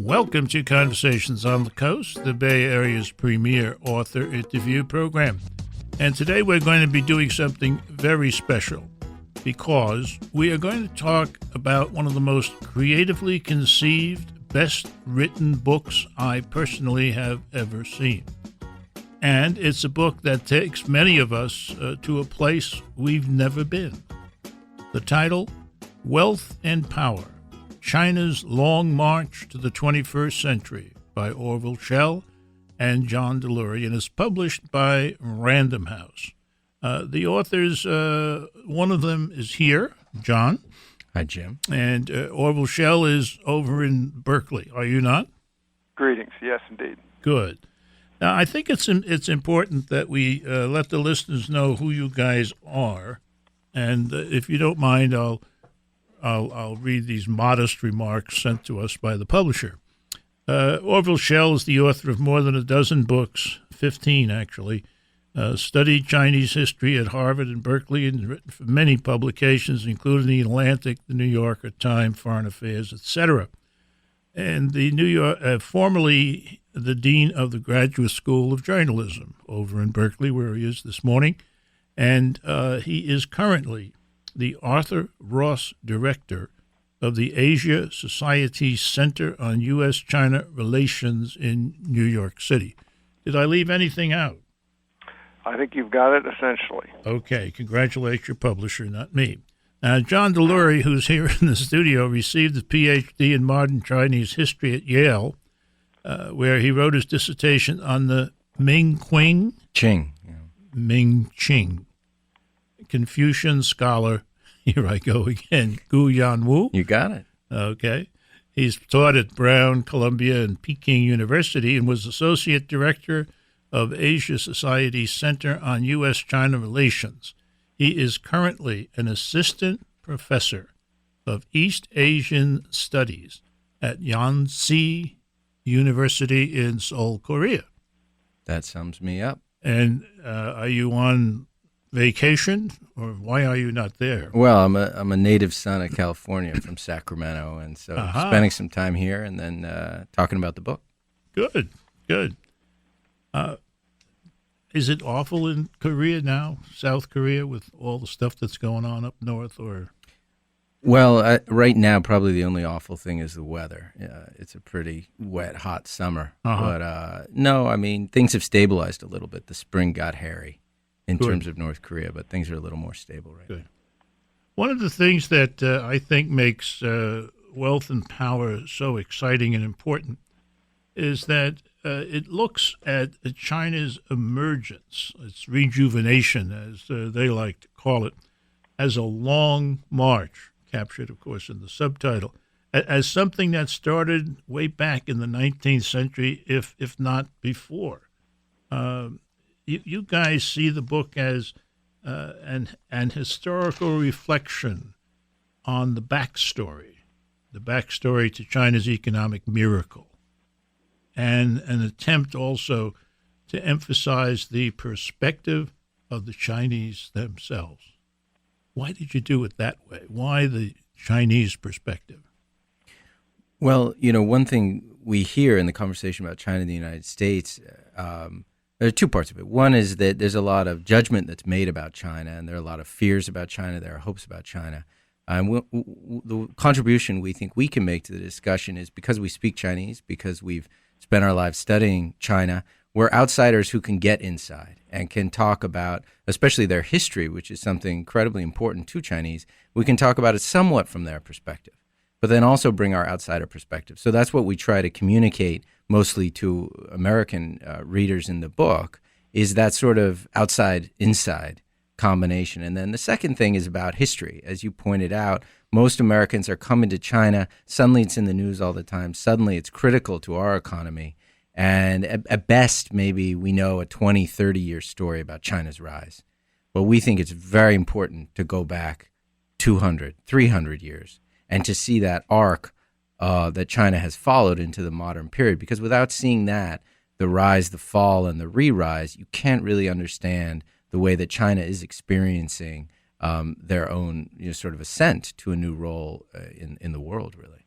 Welcome to Conversations on the Coast, the Bay Area's premier author interview program. And today we're going to be doing something very special because we are going to talk about one of the most creatively conceived, best written books I personally have ever seen. And it's a book that takes many of us to a place we've never been. The title, Wealth and Power, China's Long March to the 21st Century by Orville, Schell, and John Delury, and is published by Random House. The authors, one of them is here, John. Hi, Jim. And Orville Schell is over in Berkeley, are you not? Greetings. Yes, indeed. Good. Now, I think it's important that we let the listeners know who you guys are, and if you don't mind, I'll read these modest remarks sent to us by the publisher. Orville Schell is the author of more than a dozen books, 15 actually, studied Chinese history at Harvard and Berkeley, and written for many publications, including The Atlantic, The New Yorker, Time, Foreign Affairs, etc. And the New York, formerly the dean of the Graduate School of Journalism over in Berkeley, where he is this morning, and he is currently the Arthur Ross Director of the Asia Society Center on U.S.-China Relations in New York City. Did I leave anything out? I think you've got it essentially. Okay, congratulate your publisher, not me. Now, John Delury, who's here in the studio, received a Ph.D. in modern Chinese history at Yale, where he wrote his dissertation on the Ming-Qing? Qing. Yeah. Ming-Qing. Confucian scholar, here I go again, Gu Yanwu. You got it. Okay. He's taught at Brown, Columbia, and Peking University and was Associate Director of Asia Society Center on U.S.-China Relations. He is currently an Assistant Professor of East Asian Studies at Yonsei University in Seoul, Korea. That sums me up. And are you on vacation, or why are you not there? Well, I'm a native son of California from Sacramento, and so spending some time here and then talking about the book. Good. Is it awful in Korea now, South Korea, with all the stuff that's going on up north, or? Well, right now, probably the only awful thing is the weather. It's a pretty wet, hot summer. But no, I mean, things have stabilized a little bit. The spring got hairy in terms of North Korea, but things are a little more stable right now. One of the things that I think makes Wealth and Power so exciting and important is that it looks at China's emergence, its rejuvenation, as they like to call it, as a long march, captured, of course, in the subtitle, as something that started way back in the 19th century, if not before. You guys see the book as an historical reflection on the backstory to China's economic miracle, and an attempt also to emphasize the perspective of the Chinese themselves. Why did you do it that way? Why the Chinese perspective? Well, one thing we hear in the conversation about China and the United States, there are two parts of it. One is that there's a lot of judgment that's made about China, and there are a lot of fears about China. There are hopes about China. And the contribution we think we can make to the discussion is because we speak Chinese, because we've spent our lives studying China, we're outsiders who can get inside and can talk about, especially their history, which is something incredibly important to Chinese. We can talk about it somewhat from their perspective, but then also bring our outsider perspective. So that's what we try to communicate mostly to American readers in the book, is that sort of outside-inside combination. And then the second thing is about history. As you pointed out, most Americans are coming to China. Suddenly it's in the news all the time. Suddenly it's critical to our economy. And at best, maybe we know a 20, 30-year story about China's rise. But we think it's very important to go back 200, 300 years and to see that arc that China has followed into the modern period. Because without seeing that, the rise, the fall, and the re-rise, you can't really understand the way that China is experiencing their own sort of ascent to a new role in the world, really.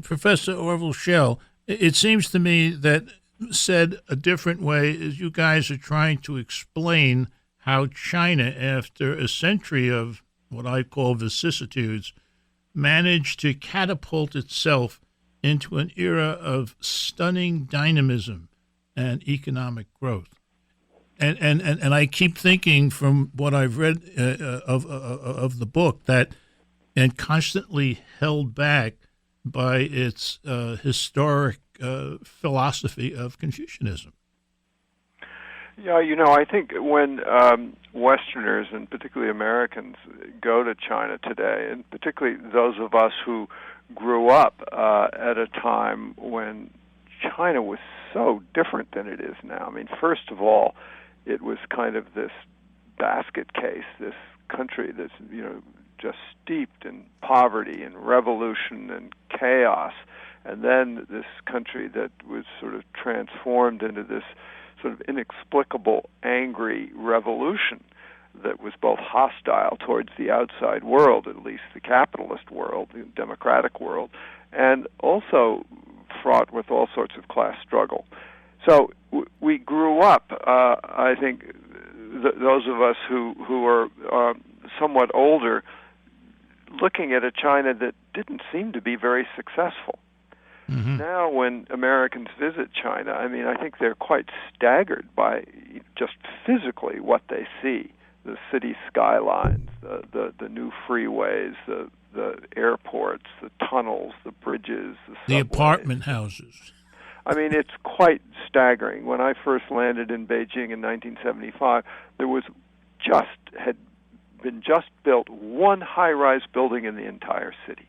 Professor Orville Schell, it seems to me that said a different way is you guys are trying to explain how China, after a century of what I call vicissitudes, managed to catapult itself into an era of stunning dynamism and economic growth. And I keep thinking from what I've read of the book that and constantly held back by its historic philosophy of Confucianism. Yeah, I think when Westerners, and particularly Americans, go to China today, and particularly those of us who grew up at a time when China was so different than it is now. I mean, first of all, it was kind of this basket case, this country that's, just steeped in poverty and revolution and chaos, and then this country that was sort of transformed into this sort of inexplicable, angry revolution that was both hostile towards the outside world, at least the capitalist world, the democratic world, and also fraught with all sorts of class struggle. So we grew up, I think, those of us who are somewhat older, looking at a China that didn't seem to be very successful. Mm-hmm. Now, when Americans visit China, I think they're quite staggered by just physically what they see: the city skylines, the new freeways, the airports, the tunnels, the bridges, the apartment houses. It's quite staggering. When I first landed in Beijing in 1975, there had been built one high-rise building in the entire city.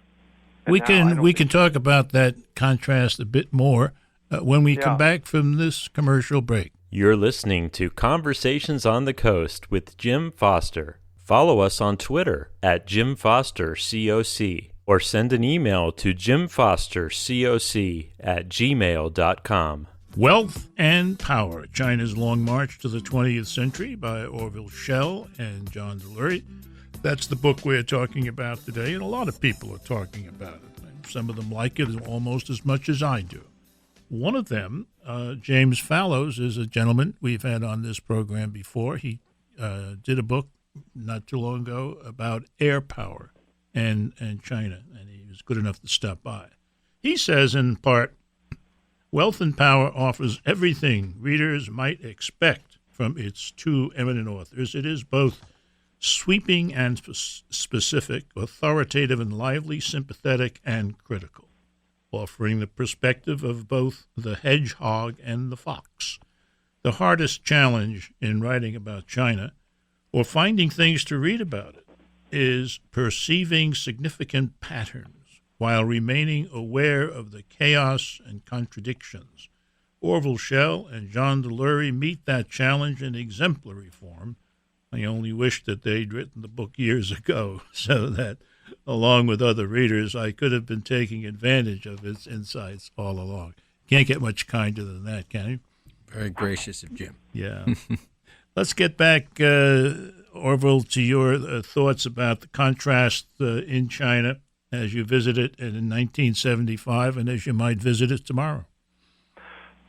We can talk about that contrast a bit more when we come back from this commercial break. You're listening to Conversations on the Coast with Jim Foster. Follow us on Twitter at Jim Foster COC or send an email to jimfostercoc@gmail.com. Wealth and Power, China's Long March to the 20th Century by Orville Schell and John Delury. That's the book we're talking about today, and a lot of people are talking about it. Some of them like it almost as much as I do. One of them, James Fallows, is a gentleman we've had on this program before. He did a book not too long ago about air power and China, and he was good enough to stop by. He says, in part, Wealth and Power offers everything readers might expect from its two eminent authors. It is both sweeping and specific, authoritative and lively, sympathetic and critical, offering the perspective of both the hedgehog and the fox. The hardest challenge in writing about China, or finding things to read about it, is perceiving significant patterns while remaining aware of the chaos and contradictions. Orville Schell and John Delury meet that challenge in exemplary form. I only wish that they'd written the book years ago so that, along with other readers, I could have been taking advantage of its insights all along. Can't get much kinder than that, can you? Very gracious of Jim. Yeah. Let's get back, Orville, to your thoughts about the contrast in China as you visited it in 1975 and as you might visit it tomorrow.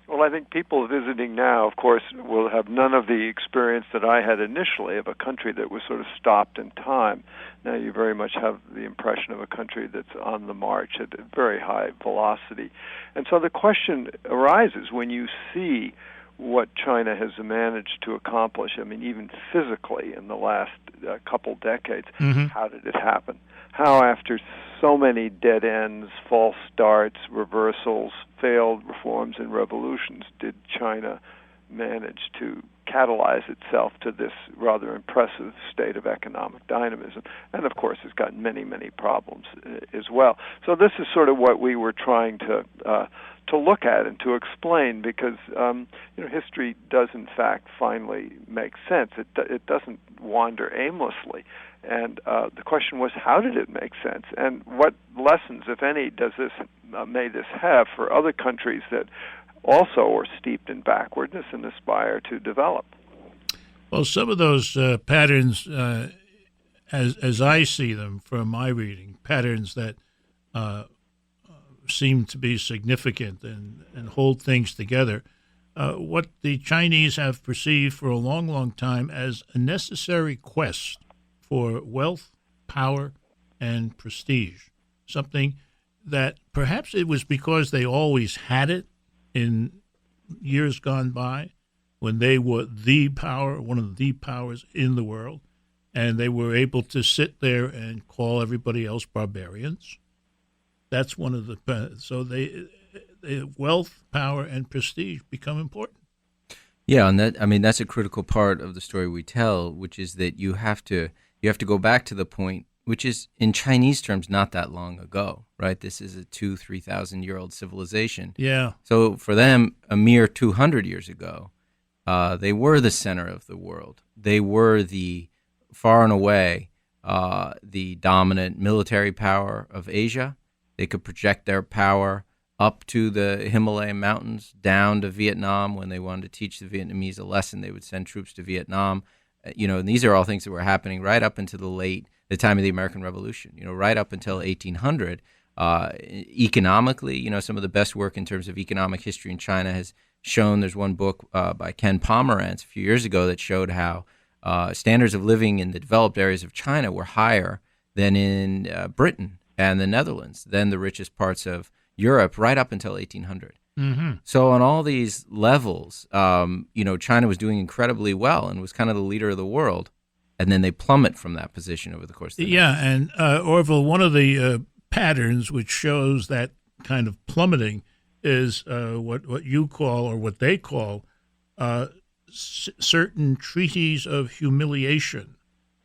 Well, I think people visiting now, of course, will have none of the experience that I had initially of a country that was sort of stopped in time. Now you very much have the impression of a country that's on the march at a very high velocity. And so the question arises when you see what China has managed to accomplish, even physically in the last couple decades, How did it happen? How, after so many dead ends, false starts, reversals, failed reforms and revolutions, did China manage to catalyze itself to this rather impressive state of economic dynamism? And, of course, it's got many, many problems as well. So this is sort of what we were trying to look at and to explain, because history does in fact finally make sense. It doesn't wander aimlessly. And the question was, how did it make sense? And what lessons, if any, may this have for other countries that also are steeped in backwardness and aspire to develop? Well, some of those patterns, as I see them from my reading, patterns that seem to be significant and hold things together. What the Chinese have perceived for a long, long time as a necessary quest for wealth, power, and prestige. Something that perhaps it was because they always had it in years gone by when they were the power, one of the powers in the world, and they were able to sit there and call everybody else barbarians. That's one of the so they wealth, power, and prestige become important. Yeah, and that's a critical part of the story we tell, which is that you have to go back to the point, which is in Chinese terms not that long ago, right? This is a 2,000-3,000-year-old civilization. Yeah. So for them, a mere 200 years ago, they were the center of the world. They were the far and away the dominant military power of Asia. They could project their power up to the Himalayan mountains, down to Vietnam. When they wanted to teach the Vietnamese a lesson, they would send troops to Vietnam. And these are all things that were happening right up into the time of the American Revolution, right up until 1800. Economically, some of the best work in terms of economic history in China has shown. There's one book by Ken Pomerantz a few years ago that showed how standards of living in the developed areas of China were higher than in Britain and the Netherlands, than the richest parts of Europe, right up until 1800. Mm-hmm. So on all these levels, China was doing incredibly well and was kind of the leader of the world. And then they plummet from that position over the course of the Yeah, and Orville, one of the patterns which shows that kind of plummeting is what you call, or what they call, certain treaties of humiliation.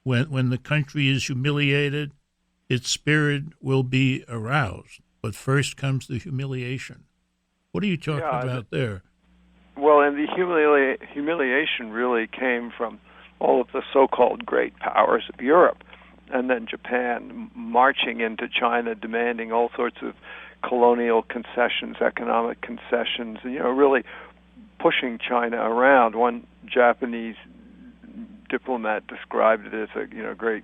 When the country is humiliated, its spirit will be aroused. But first comes the humiliation. What are you talking about there? Well, and the humiliation really came from all of the so-called great powers of Europe, and then Japan marching into China, demanding all sorts of colonial concessions, economic concessions, really pushing China around. One Japanese diplomat described it as a great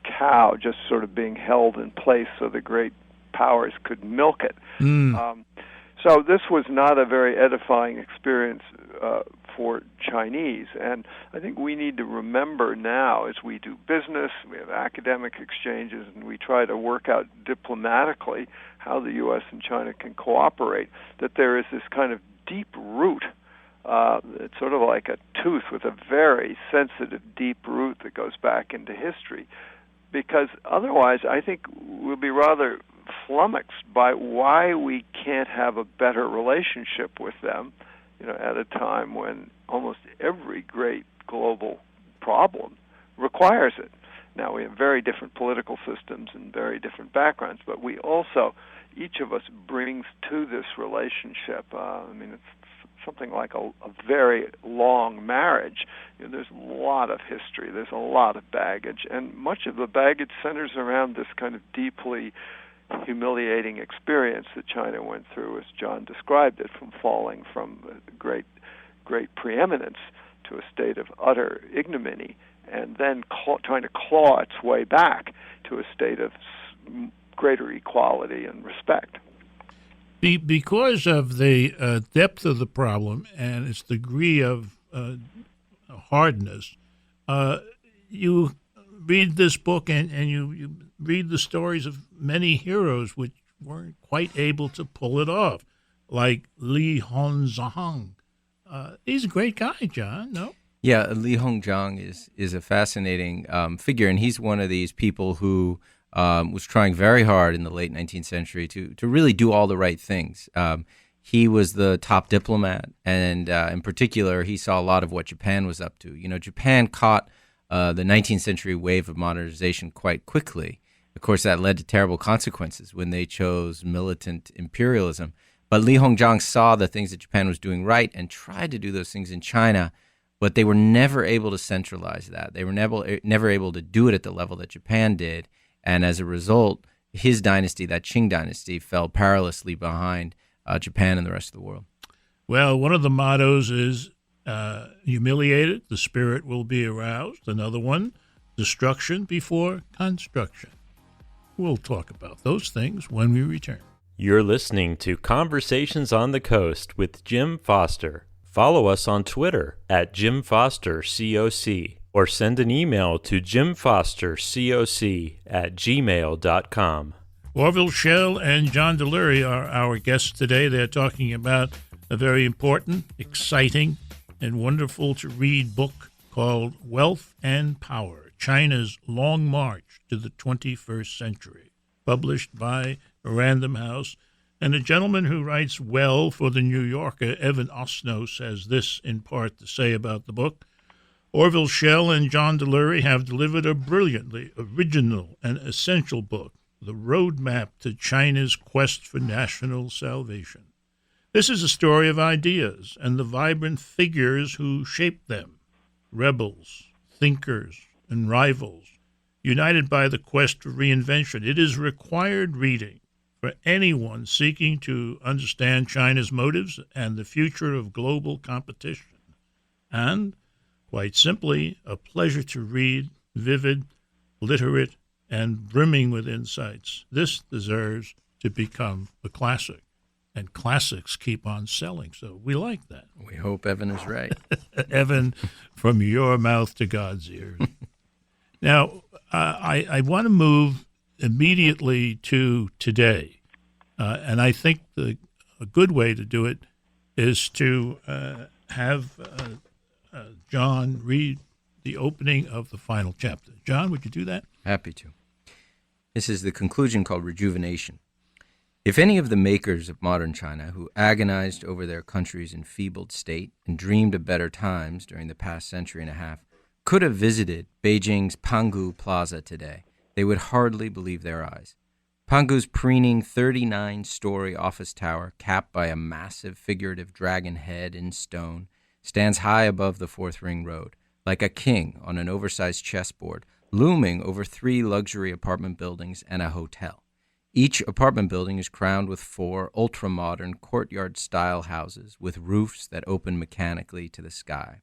cow just sort of being held in place so the great powers could milk it. So this was not a very edifying experience for Chinese, and I think we need to remember now, as we do business, we have academic exchanges, and we try to work out diplomatically how the U.S. and China can cooperate, that there is this kind of deep root. It's sort of like a tooth with a very sensitive, deep root that goes back into history, because otherwise I think we'll be rather flummoxed by why we can't have a better relationship with them, at a time when almost every great global problem requires it. Now, we have very different political systems and very different backgrounds, but we also, each of us brings to this relationship, it's something like a very long marriage. There's a lot of history, there's a lot of baggage, and much of the baggage centers around this kind of deeply humiliating experience that China went through, as John described it, from falling from great preeminence to a state of utter ignominy, and then trying to claw its way back to a state of greater equality and respect. Because of the depth of the problem and its degree of hardness, you read this book and you read the stories of many heroes which weren't quite able to pull it off, like Li Hongzhang. He's a great guy, John, no? Yeah, Li Hongzhang is a fascinating figure, and he's one of these people who was trying very hard in the late 19th century to really do all the right things. He was the top diplomat, and in particular, he saw a lot of what Japan was up to. Japan caught the 19th century wave of modernization quite quickly. Of course, that led to terrible consequences when they chose militant imperialism. But Li Hongzhang saw the things that Japan was doing right and tried to do those things in China, but they were never able to centralize that. They were never able to do it at the level that Japan did. And as a result, his dynasty, that Qing dynasty, fell perilously behind Japan and the rest of the world. Well, one of the mottos is humiliated, the spirit will be aroused. Another one, destruction before construction. We'll talk about those things when we return. You're listening to Conversations on the Coast with Jim Foster. Follow us on Twitter at Jim Foster COC or send an email to jimfostercoc@gmail.com. Orville, Schell, and John Delury are our guests today. They're talking about a very important, exciting, and wonderful to read book called Wealth and Power, China's Long March to the 21st Century, published by Random House. And a gentleman who writes well for the New Yorker, Evan Osnos, has this in part to say about the book. Orville, Schell, and John Delury have delivered a brilliantly original and essential book, The Roadmap to China's Quest for National Salvation. This is a story of ideas and the vibrant figures who shaped them, rebels, thinkers, and rivals, united by the quest for reinvention. It is required reading for anyone seeking to understand China's motives and the future of global competition. And, quite simply, a pleasure to read, vivid, literate, and brimming with insights. This deserves to become a classic. And classics keep on selling, so we like that. We hope Evan is right. Evan, from your mouth to God's ears. Now, I want to move immediately to today, and I think a good way to do it is to have John read the opening of the final chapter. John, would you do that? Happy to. This is the conclusion called Rejuvenation. If any of the makers of modern China, who agonized over their country's enfeebled state and dreamed of better times during the past century and a half, could have visited Beijing's Pangu Plaza today, they would hardly believe their eyes. Pangu's preening 39-story office tower, capped by a massive figurative dragon head in stone, stands high above the Fourth Ring Road, like a king on an oversized chessboard, looming over 3 luxury apartment buildings and a hotel. Each apartment building is crowned with 4 ultra-modern courtyard-style houses with roofs that open mechanically to the sky.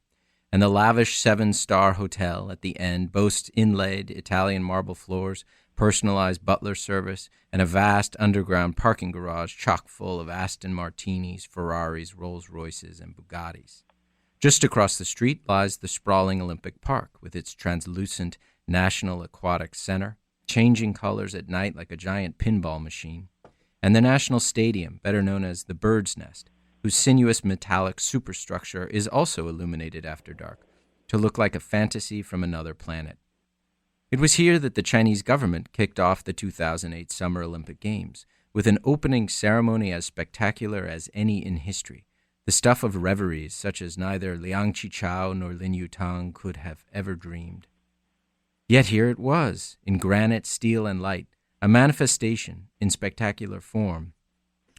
And the lavish 7-star hotel at the end boasts inlaid Italian marble floors, personalized butler service, and a vast underground parking garage chock full of Aston Martinis, Ferraris, Rolls-Royces, and Bugattis. Just across the street lies the sprawling Olympic Park with its translucent National Aquatic Center, changing colors at night like a giant pinball machine, and the National Stadium, better known as the Bird's Nest, whose sinuous metallic superstructure is also illuminated after dark, to look like a fantasy from another planet. It was here that the Chinese government kicked off the 2008 Summer Olympic Games, with an opening ceremony as spectacular as any in history, the stuff of reveries such as neither Liang Qichao nor Lin Yutang could have ever dreamed. Yet here it was, in granite, steel, and light, a manifestation, in spectacular form,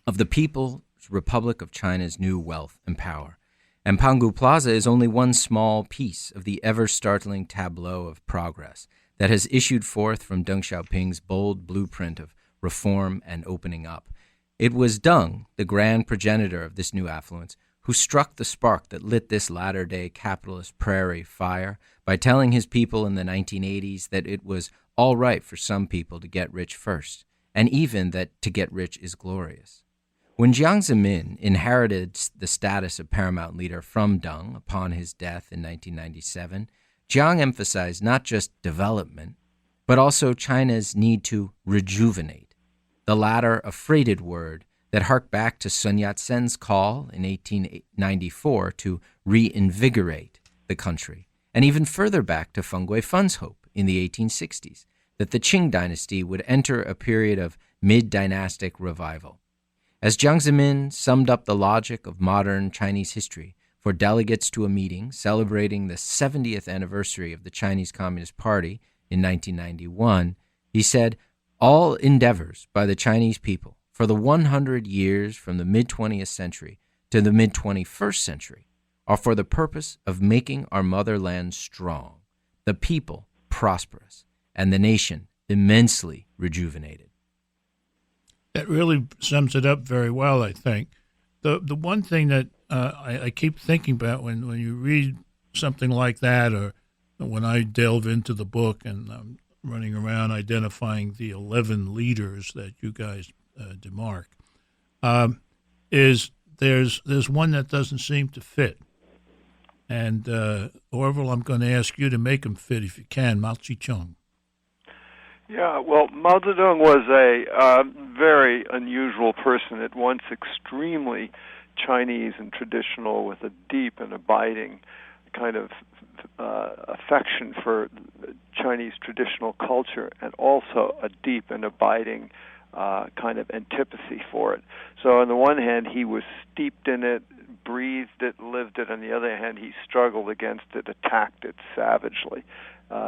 of the People's Republic of China's new wealth and power. And Pangu Plaza is only one small piece of the ever-startling tableau of progress that has issued forth from Deng Xiaoping's bold blueprint of reform and opening up. It was Deng, the grand progenitor of this new affluence, who struck the spark that lit this latter-day capitalist prairie fire by telling his people in the 1980s that it was all right for some people to get rich first, and even that to get rich is glorious. When Jiang Zemin inherited the status of paramount leader from Deng upon his death in 1997, Jiang emphasized not just development, but also China's need to rejuvenate, the latter a freighted word that harked back to Sun Yat-sen's call in 1894 to reinvigorate the country, and even further back to Feng Guifan's hope in the 1860s that the Qing dynasty would enter a period of mid-dynastic revival. As Jiang Zemin summed up the logic of modern Chinese history for delegates to a meeting celebrating the 70th anniversary of the Chinese Communist Party in 1991, he said, "All endeavors by the Chinese people for the 100 years from the mid-20th century to the mid-21st century are for the purpose of making our motherland strong, the people prosperous, and the nation immensely rejuvenated." That really sums it up very well, I think. The one thing that I keep thinking about when you read something like that, or when I delve into the book and I'm running around identifying the 11 leaders that you guys demark, is there's one that doesn't seem to fit. And Orville, I'm going to ask you to make them fit if you can. Mao Zedong. Yeah, well, Mao Zedong was a very unusual person, at once extremely Chinese and traditional, with a deep and abiding kind of affection for Chinese traditional culture, and also a deep and abiding kind of antipathy for it. So on the one hand, he was steeped in it, breathed it, lived it. On the other hand, he struggled against it, attacked it savagely.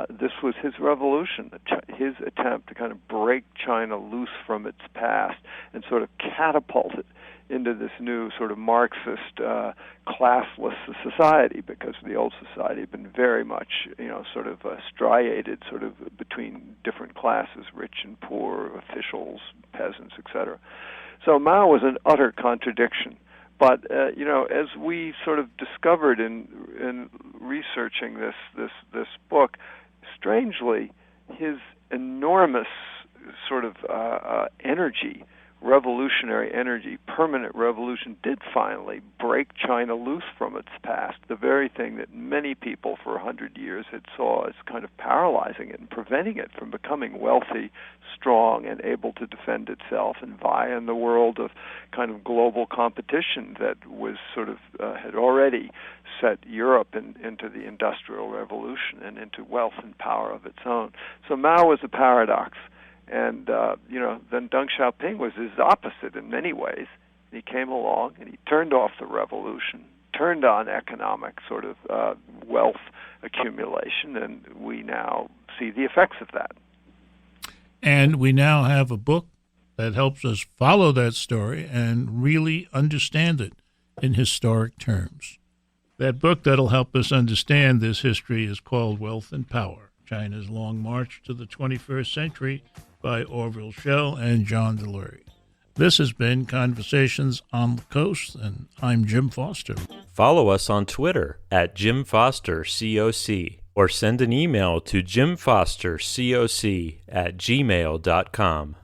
This was his revolution, his attempt to kind of break China loose from its past and sort of catapult it into this new sort of Marxist, classless society, because the old society had been very much, sort of striated, sort of between different classes, rich and poor, officials, peasants, etc. So Mao was an utter contradiction. But as we sort of discovered in researching this book, strangely, his enormous sort of energy, revolutionary energy, permanent revolution, did finally break China loose from its past. The very thing that many people for 100 years had saw as kind of paralyzing it and preventing it from becoming wealthy, strong, and able to defend itself and vie in the world of kind of global competition that was sort of had already set Europe into the Industrial Revolution and into wealth and power of its own. So Mao was a paradox. And, then Deng Xiaoping was his opposite in many ways. He came along and he turned off the revolution, turned on economic sort of wealth accumulation, and we now see the effects of that. And we now have a book that helps us follow that story and really understand it in historic terms. That book that'll help us understand this history is called Wealth and Power, China's Long March to the 21st Century, by Orville, Schell, and John Delury. This has been Conversations on the Coast, and I'm Jim Foster. Follow us on Twitter at Jim Foster COC, or send an email to jimfostercoc@gmail.com.